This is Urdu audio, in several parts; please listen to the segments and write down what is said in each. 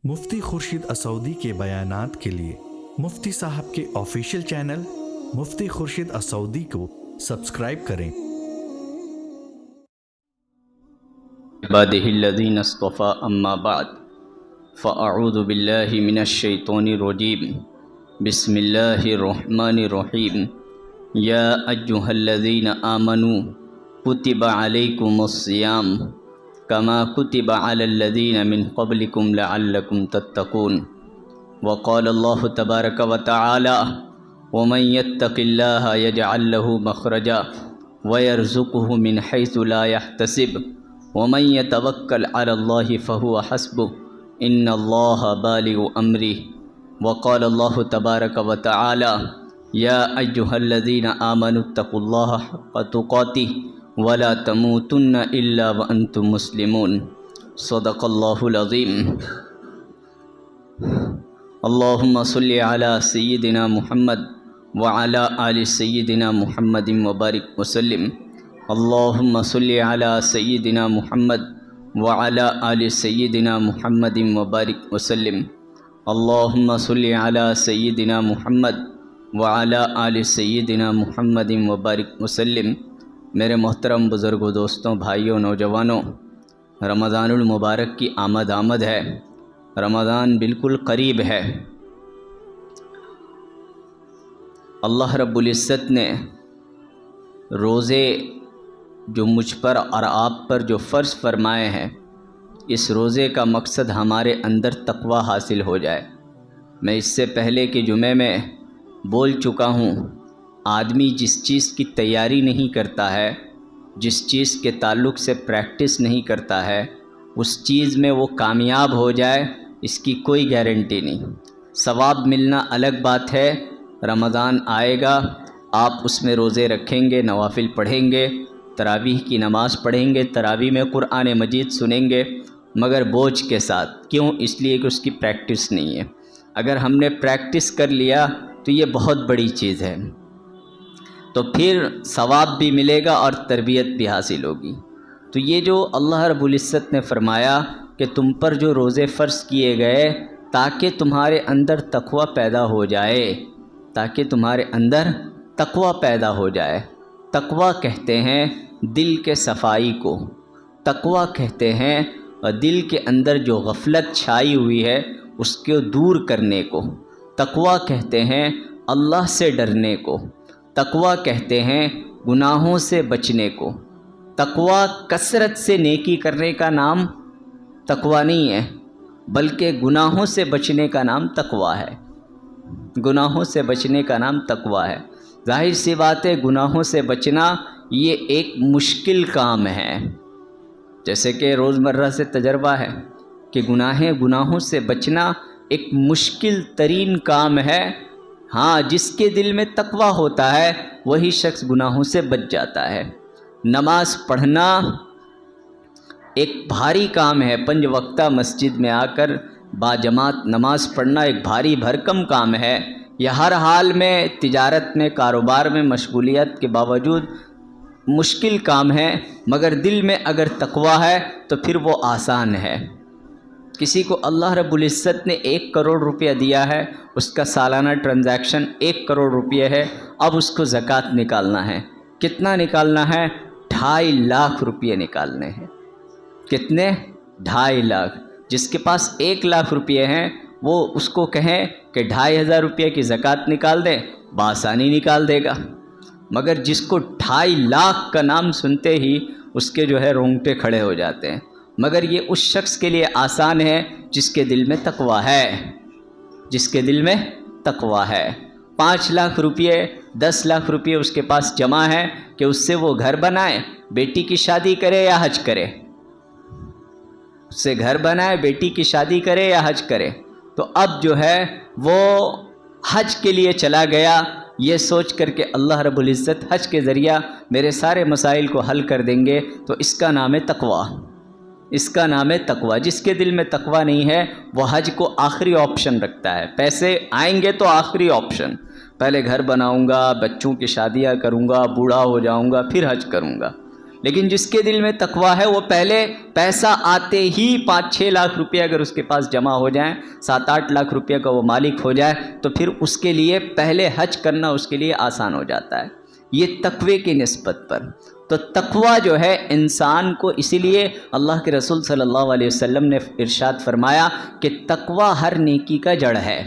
مفتی خورشید اسعودی کے بیانات کے لیے مفتی صاحب کے آفیشیل چینل مفتی خورشید اسعودی کو سبسکرائب کریں۔ عباده الذين اصطفى اما بعد فاعوذ بالله من الشيطان الرجيم بسم الله الرحمن الرحيم يا ايها الذين امنوا كتب عليكم الصيام كما كتب على الذين من قبلكم لعلكم تتقون وقال الله تبارك وتعالى ومن يتق الله يجعل له مخرجا ويرزقه من حيث لا يحتسب ومن يتوكل على الله فهو حسبه ان الله بالغ امره وقال الله تبارك وتعالى يا ايها الذين امنوا اتقوا الله حق تقاته ولا تموتن الا وانتم مسلمون صدق الله العظيم اللهم صل على سيدنا محمد وعلى آل سيدنا محمد وبارك وسلم اللهم صل على سيدنا محمد وعلى آل سيدنا محمد وبارك وسلم اللهم صل على سيدنا محمد وعلى آل سيدنا محمد وبارك وسلم۔ میرے محترم بزرگوں، دوستوں، بھائیوں، نوجوانوں، رمضان المبارک کی آمد ہے۔ رمضان بالکل قریب ہے۔ اللہ رب العزت نے روزے جو مجھ پر اور آپ پر جو فرض فرمائے ہیں، اس روزے کا مقصد ہمارے اندر تقوی حاصل ہو جائے۔ میں اس سے پہلے کہ جمعے میں بول چکا ہوں، آدمی جس چیز کی تیاری نہیں کرتا ہے، جس چیز کے تعلق سے پریکٹس نہیں کرتا ہے، اس چیز میں وہ کامیاب ہو جائے اس کی کوئی گارنٹی نہیں۔ ثواب ملنا الگ بات ہے۔ رمضان آئے گا، آپ اس میں روزے رکھیں گے، نوافل پڑھیں گے، تراویح کی نماز پڑھیں گے، تراویح میں قرآن مجید سنیں گے، مگر بوجھ کے ساتھ۔ کیوں؟ اس لیے کہ اس کی پریکٹس نہیں ہے۔ اگر ہم نے پریکٹس کر لیا تو یہ بہت بڑی چیز ہے، تو پھر ثواب بھی ملے گا اور تربیت بھی حاصل ہوگی۔ تو یہ جو اللہ رب العزت نے فرمایا کہ تم پر جو روزے فرض کیے گئے تاکہ تمہارے اندر تقوی پیدا ہو جائے، تاکہ تمہارے اندر تقوی پیدا ہو جائے۔ تقوی کہتے ہیں دل کے صفائی کو، تقوی کہتے ہیں دل کے اندر جو غفلت چھائی ہوئی ہے اس کو دور کرنے کو، تقوی کہتے ہیں اللہ سے ڈرنے کو، تقوی کہتے ہیں گناہوں سے بچنے کو۔ تقوی کثرت سے نیکی کرنے کا نام تقوی نہیں ہے، بلکہ گناہوں سے بچنے کا نام تقوی ہے۔ گناہوں سے بچنے کا نام تقوی ہے۔ ظاہر سی بات ہے، گناہوں سے بچنا یہ ایک مشکل کام ہے، جیسے کہ روزمرہ سے تجربہ ہے کہ گناہوں سے بچنا ایک مشکل ترین کام ہے۔ ہاں، جس کے دل میں تقوی ہوتا ہے وہی شخص گناہوں سے بچ جاتا ہے۔ نماز پڑھنا ایک بھاری کام ہے، 5 وقتہ مسجد میں آ کر باجماعت نماز پڑھنا ایک بھاری بھرکم کام ہے۔ یہ ہر حال میں تجارت میں، کاروبار میں مشغولیت کے باوجود مشکل کام ہے، مگر دل میں اگر تقوی ہے تو پھر وہ آسان ہے۔ کسی کو اللہ رب العزت نے 1 کروڑ روپیہ دیا ہے، اس کا سالانہ ٹرانزیکشن 1 کروڑ روپیہ ہے، اب اس کو زکوٰۃ نکالنا ہے۔ کتنا نکالنا ہے؟ 2.5 لاکھ روپیہ نکالنے ہیں۔ کتنے؟ 2.5 لاکھ۔ جس کے پاس 1 لاکھ روپیہ ہیں وہ اس کو کہیں کہ 2,500 روپیہ کی زکوٰۃ نکال دیں، بآسانی نکال دے گا، مگر جس کو 2.5 لاکھ کا نام سنتے ہی اس کے جو ہے رونگٹے کھڑے ہو جاتے ہیں۔ مگر یہ اس شخص کے لیے آسان ہے جس کے دل میں تقوی ہے، جس کے دل میں تقوی ہے۔ 5 لاکھ روپیہ، 10 لاکھ روپیہ اس کے پاس جمع ہے کہ اس سے وہ گھر بنائے، بیٹی کی شادی کرے یا حج کرے، اس سے گھر بنائے، بیٹی کی شادی کرے یا حج کرے، تو اب جو ہے وہ حج کے لیے چلا گیا یہ سوچ کر کہ اللہ رب العزت حج کے ذریعہ میرے سارے مسائل کو حل کر دیں گے، تو اس کا نام ہے تقوی، اس کا نام ہے تقوی۔ جس کے دل میں تقوی نہیں ہے وہ حج کو آخری آپشن رکھتا ہے۔ پیسے آئیں گے تو آخری آپشن، پہلے گھر بناؤں گا، بچوں کی شادیاں کروں گا، بوڑھا ہو جاؤں گا، پھر حج کروں گا۔ لیکن جس کے دل میں تقویٰ ہے وہ پہلے پیسہ آتے ہی 5-6 لاکھ روپے اگر اس کے پاس جمع ہو جائیں، 7-8 لاکھ روپے کا وہ مالک ہو جائے، تو پھر اس کے لیے پہلے حج کرنا اس کے لیے آسان ہو جاتا ہے، یہ تقوی کی نسبت پر۔ تو تقویٰ جو ہے انسان کو، اسی لیے اللہ کے رسول صلی اللہ علیہ وسلم نے ارشاد فرمایا کہ تقویٰ ہر نیکی کا جڑ ہے۔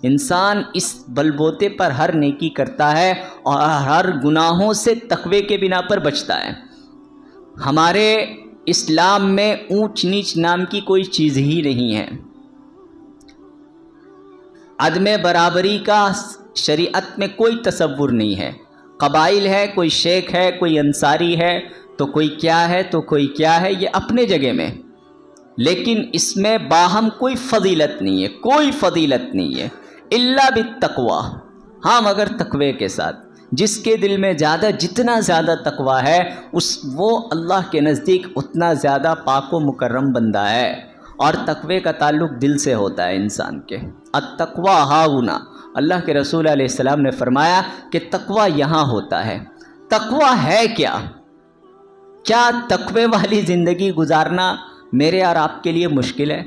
انسان اس بلبوتے پر ہر نیکی کرتا ہے اور ہر گناہوں سے تقوی کے بنا پر بچتا ہے۔ ہمارے اسلام میں اونچ نیچ نام کی کوئی چیز ہی نہیں ہے، عدم برابری کا شریعت میں کوئی تصور نہیں ہے۔ قبائل ہے، کوئی شیخ ہے، کوئی انصاری ہے، تو کوئی کیا ہے تو کوئی کیا ہے، یہ اپنے جگہ میں، لیکن اس میں باہم کوئی فضیلت نہیں ہے، کوئی فضیلت نہیں ہے الا بالتقوی، ہاں مگر تقوی کے ساتھ۔ جس کے دل میں جتنا زیادہ تقوی ہے وہ اللہ کے نزدیک اتنا زیادہ پاک و مکرم بندہ ہے، اور تقوی کا تعلق دل سے ہوتا ہے انسان کے۔ التقوی ہاہنا، اللہ کے رسول علیہ السلام نے فرمایا کہ تقوی یہاں ہوتا ہے۔ تقوی ہے کیا؟ کیا تقوی والی زندگی گزارنا میرے اور آپ کے لیے مشکل ہے؟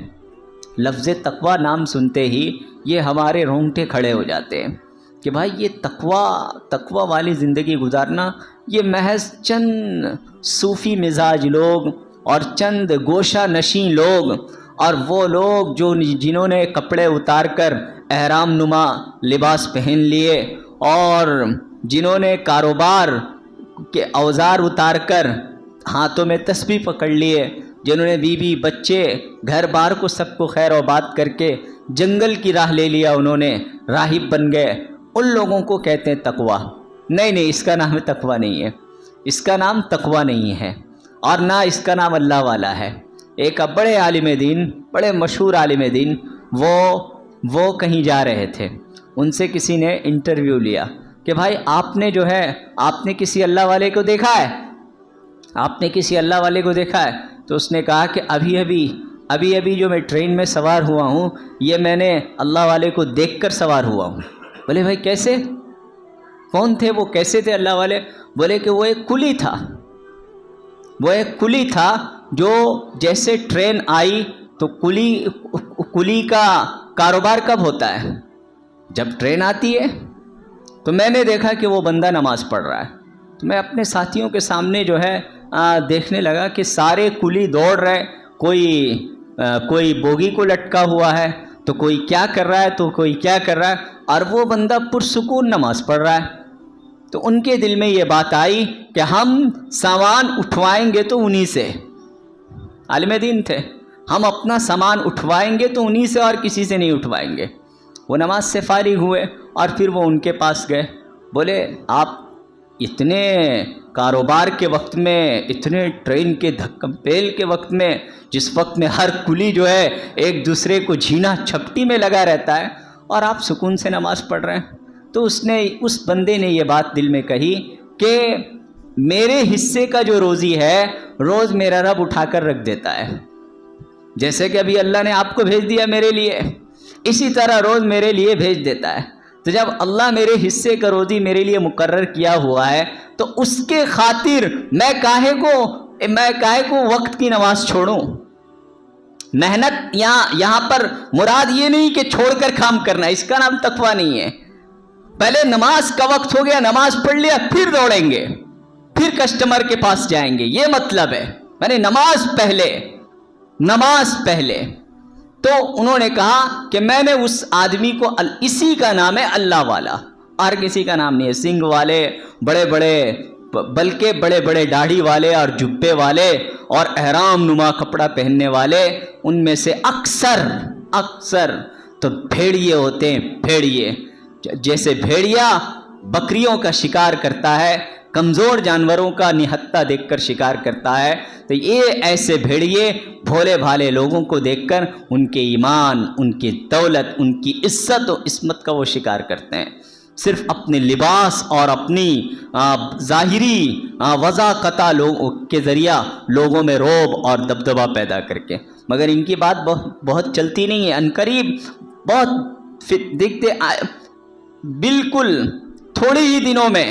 لفظ تقوی نام سنتے ہی یہ ہمارے رونگٹے کھڑے ہو جاتے ہیں کہ بھائی یہ تقوی والی زندگی گزارنا یہ محض چند صوفی مزاج لوگ اور چند گوشہ نشین لوگ اور وہ لوگ جنہوں نے کپڑے اتار کر احرام نما لباس پہن لیے اور جنہوں نے کاروبار کے اوزار اتار کر ہاتھوں میں تسبیح پکڑ لیے، جنہوں نے بیوی بچے گھر بار کو سب کو خیر و بات کر کے جنگل کی راہ لے لیا، انہوں نے راہب بن گئے، ان لوگوں کو کہتے ہیں تقوی۔ نہیں، اس کا نام تقوی نہیں ہے، اس کا نام تقوی نہیں ہے، اور نہ اس کا نام اللہ والا ہے۔ ایک بڑے عالم دین، بڑے مشہور عالم دین، وہ کہیں جا رہے تھے، ان سے کسی نے انٹرویو لیا کہ بھائی آپ نے کسی اللہ والے کو دیکھا ہے؟ آپ نے کسی اللہ والے کو دیکھا ہے؟ تو اس نے کہا کہ ابھی جو میں ٹرین میں سوار ہوا ہوں یہ میں نے اللہ والے کو دیکھ کر سوار ہوا ہوں۔ بولے بھائی کیسے؟ کون تھے وہ؟ کیسے تھے اللہ والے؟ بولے کہ وہ ایک کلی تھا جو جیسے ٹرین آئی تو کلی کا کاروبار کب ہوتا ہے؟ جب ٹرین آتی ہے۔ تو میں نے دیکھا کہ وہ بندہ نماز پڑھ رہا ہے، تو میں اپنے ساتھیوں کے سامنے دیکھنے لگا کہ سارے کلی دوڑ رہے، کوئی بوگی کو لٹکا ہوا ہے، تو کوئی کیا کر رہا ہے تو کوئی کیا کر رہا ہے، اور وہ بندہ پرسکون نماز پڑھ رہا ہے۔ تو ان کے دل میں یہ بات آئی کہ ہم سامان اٹھوائیں گے تو انہی سے، عالم دین تھے، ہم اپنا سامان اٹھوائیں گے تو انہی سے اور کسی سے نہیں اٹھوائیں گے۔ وہ نماز سے فارغ ہوئے اور پھر وہ ان کے پاس گئے، بولے آپ اتنے کاروبار کے وقت میں، اتنے ٹرین کے دھکم پیل کے وقت میں، جس وقت میں ہر کلی ایک دوسرے کو جھینا چھپٹی میں لگا رہتا ہے، اور آپ سکون سے نماز پڑھ رہے ہیں۔ تو اس بندے نے یہ بات دل میں کہی کہ میرے حصے کا جو روزی ہے روز میرا رب اٹھا کر رکھ دیتا ہے، جیسے کہ ابھی اللہ نے آپ کو بھیج دیا میرے لیے، اسی طرح روز میرے لیے بھیج دیتا ہے۔ تو جب اللہ میرے حصے کا روزی میرے لیے مقرر کیا ہوا ہے تو اس کے خاطر میں کاہے کو وقت کی نماز چھوڑوں؟ محنت یہاں پر مراد یہ نہیں کہ چھوڑ کر کام کرنا، اس کا نام تقوی نہیں ہے۔ پہلے نماز کا وقت ہو گیا، نماز پڑھ لیا، پھر دوڑیں گے، پھر کسٹمر کے پاس جائیں گے، یہ مطلب ہے۔ میں نے نماز پہلے۔ تو انہوں نے کہا کہ میں نے اس آدمی کو، اسی کا نام ہے اللہ والا، اور کسی کا نام نہیں ہے۔ سنگھ والے بلکہ بڑے بڑے داڑھی والے اور جبے والے اور احرام نما کپڑا پہننے والے، ان میں سے اکثر تو بھیڑیے ہوتے ہیں، بھیڑیے، جیسے بھیڑیا بکریوں کا شکار کرتا ہے، کمزور جانوروں کا نہتہ دیکھ کر شکار کرتا ہے، تو یہ ایسے بھیڑیے بھولے بھالے لوگوں کو دیکھ کر ان کے ایمان، ان کی دولت، ان کی عزت و عصمت کا وہ شکار کرتے ہیں، صرف اپنے لباس اور اپنی ظاہری وضاقتہ کے ذریعہ لوگوں میں رعب اور دبدبہ پیدا کر کے۔ مگر ان کی بات بہت چلتی نہیں ہے، عنقریب بہت دیکھتے بالکل تھوڑے ہی دنوں میں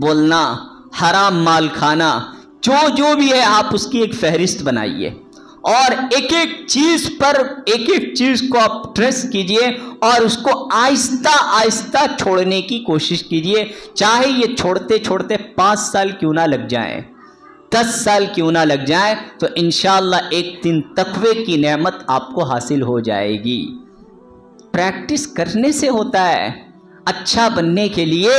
بولنا، حرام مال کھانا، جو بھی ہے آپ اس کی ایک فہرست بنائیے اور ایک ایک چیز کو آپ ٹریس کیجئے اور اس کو آہستہ آہستہ چھوڑنے کی کوشش کیجئے، چاہے یہ چھوڑتے چھوڑتے 5 سال کیوں نہ لگ جائیں، 10 سال کیوں نہ لگ جائیں، تو انشاءاللہ ایک دن تقوی کی نعمت آپ کو حاصل ہو جائے گی۔ پریکٹس کرنے سے ہوتا ہے۔ اچھا بننے کے لیے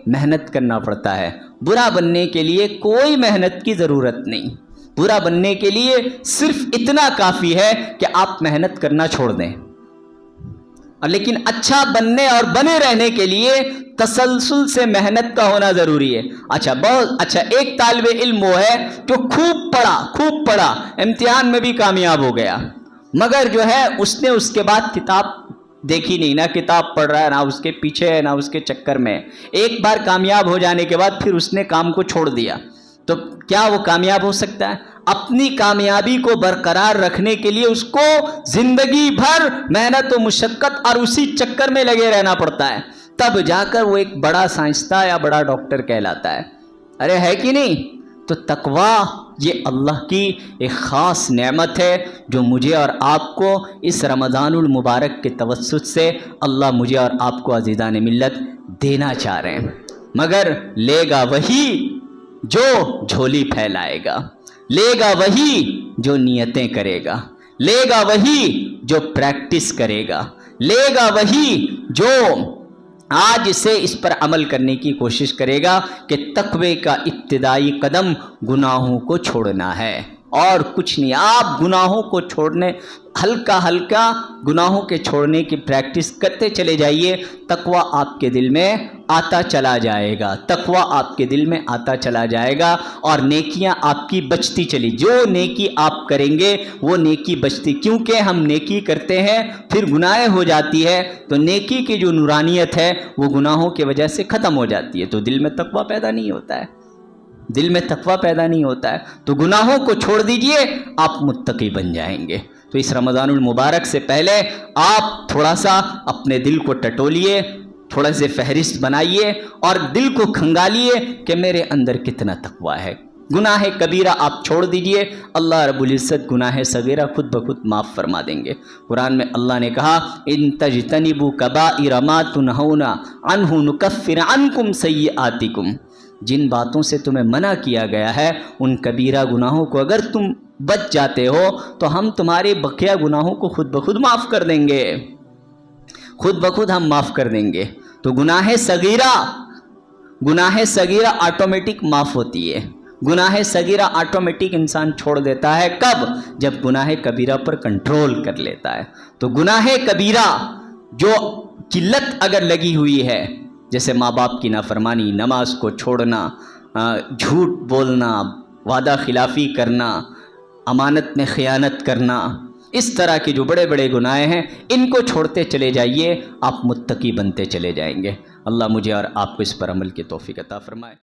محنت کرنا پڑتا ہے، برا بننے کے لیے کوئی محنت کی ضرورت نہیں۔ برا بننے کے لیے صرف اتنا کافی ہے کہ آپ محنت کرنا چھوڑ دیں، لیکن اچھا بننے اور بنے رہنے کے لیے تسلسل سے محنت کا ہونا ضروری ہے۔ بہت اچھا، ایک طالب علم وہ ہے جو خوب پڑھا، امتحان میں بھی کامیاب ہو گیا، مگر جو ہے اس نے اس کے بعد کتاب دیکھی نہیں، نہ کتاب پڑھ رہا ہے، نہ اس کے پیچھے ہے، نہ اس کے چکر میں۔ ایک بار کامیاب ہو جانے کے بعد پھر اس نے کام کو چھوڑ دیا، تو کیا وہ کامیاب ہو سکتا ہے؟ اپنی کامیابی کو برقرار رکھنے کے لیے اس کو زندگی بھر محنت و مشقت اور اسی چکر میں لگے رہنا پڑتا ہے، تب جا کر وہ ایک بڑا سائنسداں یا بڑا ڈاکٹر کہلاتا ہے۔ ارے ہے کہ نہیں؟ تو تقویٰ یہ اللہ کی ایک خاص نعمت ہے جو مجھے اور آپ کو اس رمضان المبارک کے توسط سے اللہ مجھے اور آپ کو عزیزان ملت دینا چاہ رہے ہیں، مگر لے گا وہی جو جھولی پھیلائے گا، لے گا وہی جو نیتیں کرے گا، لے گا وہی جو پریکٹس کرے گا، لے گا وہی جو آج سے اس پر عمل کرنے کی کوشش کرے گا کہ تقوی کا ابتدائی قدم گناہوں کو چھوڑنا ہے اور کچھ نہیں۔ آپ گناہوں کو چھوڑنے ہلکا گناہوں کے چھوڑنے کی پریکٹس کرتے چلے جائیے، تقوی آپ کے دل میں آتا چلا جائے گا، تقوی آپ کے دل میں آتا چلا جائے گا اور نیکیاں آپ کی بچتی چلی، جو نیکی آپ کریں گے وہ نیکی بچتی، کیونکہ ہم نیکی کرتے ہیں پھر گناہ ہو جاتی ہے، تو نیکی کی جو نورانیت ہے وہ گناہوں کی وجہ سے ختم ہو جاتی ہے، تو دل میں تقوی پیدا نہیں ہوتا ہے، دل میں تقوی پیدا نہیں ہوتا ہے۔ تو گناہوں کو چھوڑ دیجئے، آپ متقی بن جائیں گے۔ تو اس رمضان المبارک سے پہلے آپ تھوڑا سا اپنے دل کو ٹٹولیے، تھوڑا سے فہرست بنائیے اور دل کو کھنگالیے کہ میرے اندر کتنا تقوی ہے۔ گناہ کبیرہ آپ چھوڑ دیجئے، اللہ رب العزت گناہ صغیرہ خود بخود معاف فرما دیں گے۔ قرآن میں اللہ نے کہا ان تجتنبوا کبائر ما تنہون عنہ نکفر عنکم سیئاتکم، جن باتوں سے تمہیں منع کیا گیا ہے ان کبیرہ گناہوں کو اگر تم بچ جاتے ہو تو ہم تمہارے بقیہ گناہوں کو خود بخود معاف کر دیں گے، خود بخود ہم معاف کر دیں گے۔ تو گناہ صغیرہ آٹومیٹک معاف ہوتی ہے، گناہ صغیرہ آٹومیٹک انسان چھوڑ دیتا ہے، کب؟ جب گناہ کبیرہ پر کنٹرول کر لیتا ہے۔ تو گناہ کبیرہ جو قلت اگر لگی ہوئی ہے، جیسے ماں باپ کی نافرمانی، نماز کو چھوڑنا، جھوٹ بولنا، وعدہ خلافی کرنا، امانت میں خیانت کرنا، اس طرح کے جو بڑے بڑے گناہ ہیں ان کو چھوڑتے چلے جائیے، آپ متقی بنتے چلے جائیں گے۔ اللہ مجھے اور آپ کو اس پر عمل کی توفیق عطا فرمائے۔